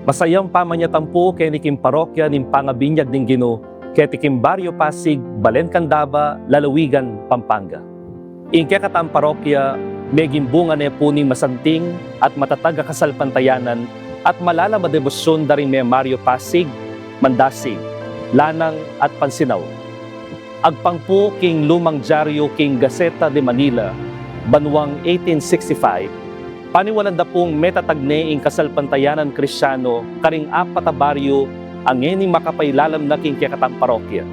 Masayang pamanyatampo kenikim parokya ning pangabinyag ning Ginoo ketikim Barrio Pasig, Balencandaba, Lalawigan, Pampanga. Ingke katang parokya meging bunga ne po ning masanting at matatag a kasalpantayanan at malala madebosyon daring may Mario Pasig, Mandasig, Lanang at Pansinaw. Agpangpo king lumang dyaryo king Gaceta de Manila, banwang 1865, paniwalanda pong metatagne ing kasalpantayanan Kristyano karing apat a baryo ang ening makapailalam na king kekatang parokya.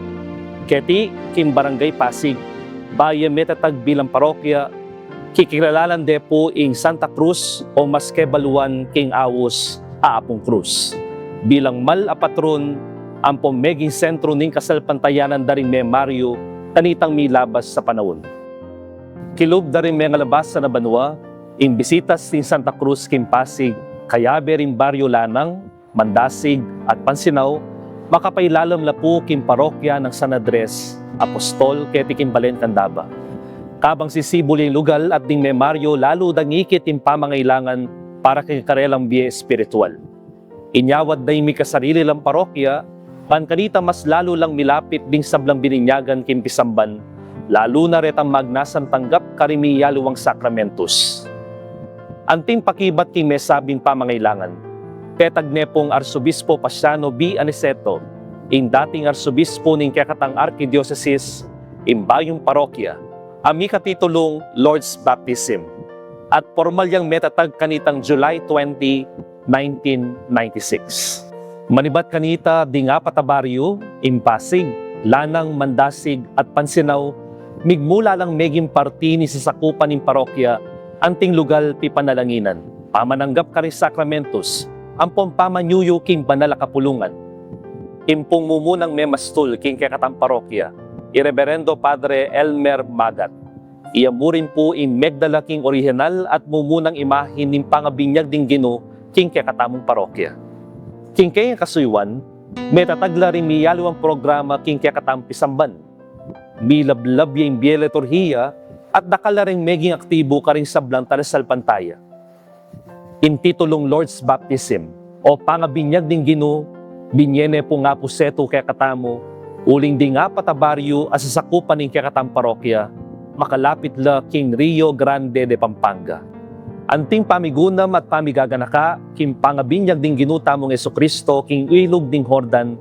Keti king Barangay Pasig, baye metatag bilang parokya, kikilalalan de po ing Santa Cruz o maske baluan king Awos Aapong Cruz. Bilang mal a patron, ang pomeging sentro ning kasalpantayanan daring may Mario tanitang milabas sa panahon. Kilob daring may ngalabas sa nabanwa, ing bisitas ning Santa Cruz king Pasig, kayabe ring Baryo Lanang, Mandasig at Pansinaw, makapailalam la po king parokya ng San Andres, Apostol keti king Balencandaba. Kabang sisibuling lugal at ding may Mario lalo dangikit ing pamangailangan para kay karelang biye espiritual. Inyawad na imi kasarili lang parokya, pankanita mas lalo lang milapit ding sablang bininyagan king Pisamban, lalo na retang magnasan tanggap karimiyaluwang sakramentos. Anting pakibat king may sabing pamangailangan, ketagne pong Arsobispo Pasiano B. Aniceto, ing dating Arsobispo ning kekatang Archdiocese, imbayong parokya, ami katitulong Lord's Baptism, at formal yang metatag kanitang July 20, 1996. Manibat kanita ding apat a baryo, Pasig, Lanang, Mandasig at Pansinaw, migmula lang meging parti ni sasakupan ning parokya, anting lugal ti panalanginan, pamananggap kari sakramentos, ampong pamanyuyo king banal a kapulungan. Impong mumunang memastul king kekatang parokya, Ireverendo Padre Elmer Magat. Iamurin po in megdala king orihinal at mumunang imahin ning pangabinyag ding Ginoo king kekatamong parokya. King kaya kasuywan, metatagla rin miyalo ang programa king kekatamong Pisamban. Milablab yung bieletorhiya at nakala rin meging aktibo karing sablang talasalpantaya. Intitulong Lord's Baptism o pangabinyag ding Ginoo, binyene po nga po seto kaya katamo, uling di nga patabaryo as sasakupan ng kaya katam parokya, makalapit la king Rio Grande de Pampanga. Anting pamigunam at pamigaganaka, king pangabinyag ding Ginoo tamong Jesucristo, king ilog ding Jordan,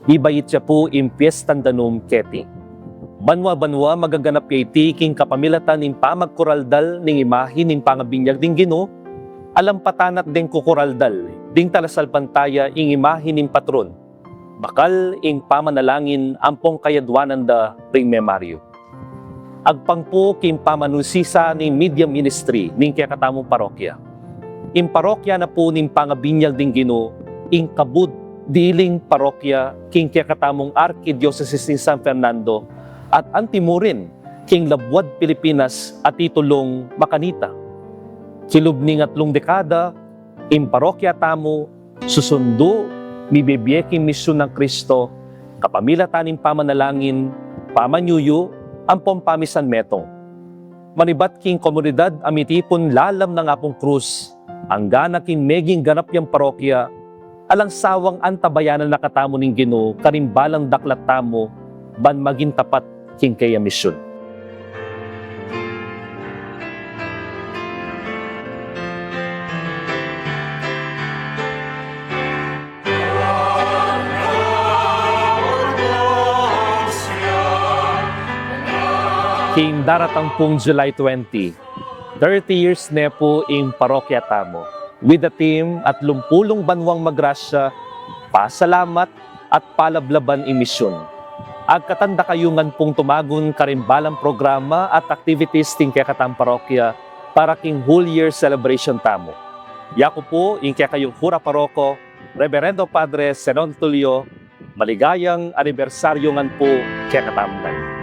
ibayit siya po in Fiestan Danum Keti. Banwa-banwa magaganap iti king kapamilatan ning pamagkuraldal ning imahin ning pangabinyag ding Ginoo, alampatanat ding kukuraldal, ding talasalpantaya ing imahin ning patron, bakal ing pamanalangin ampong kayadwanan da ring memaryo. Agpangpo king pamanusisa ning media ministry ning kekatamong parokya. Ing parokya na po ning pangabinyag ding Ginoo, ing kabud diling parokya king kekatamong Archdiocese ning San Fernando at antimurin king Labuad, Pilipinas at titulong Makanita. Kilub ning 3 dekada, ing parokya tamo, susundo, mibibyeking misyon ng Kristo, kapamilatan ning pamanalangin, pamanyuyo, ampong pamisan metong. Manibat king komunidad amitipon lalam ng Apong Cruz, ang gana king meging ganap yang parokya, alang sawang antabayanan na katamo ning Ginoo, karimbalang daklat tamo, ban maging tapat king kaya misyon. King daratang pong July 20, 30 years na po ing parokya tamo. With the team at lumpulong banwang magrasya, pasalamat at palablaban imisyon. Agkatanda kayungan pong tumagon karimbalang programa at activities ting kekatang parokya para king whole year celebration tamo. Yako po ing kayong hura paroko, Reverendo Padre Senon Tulio, maligayang anibersaryo ngan po kekatamdan.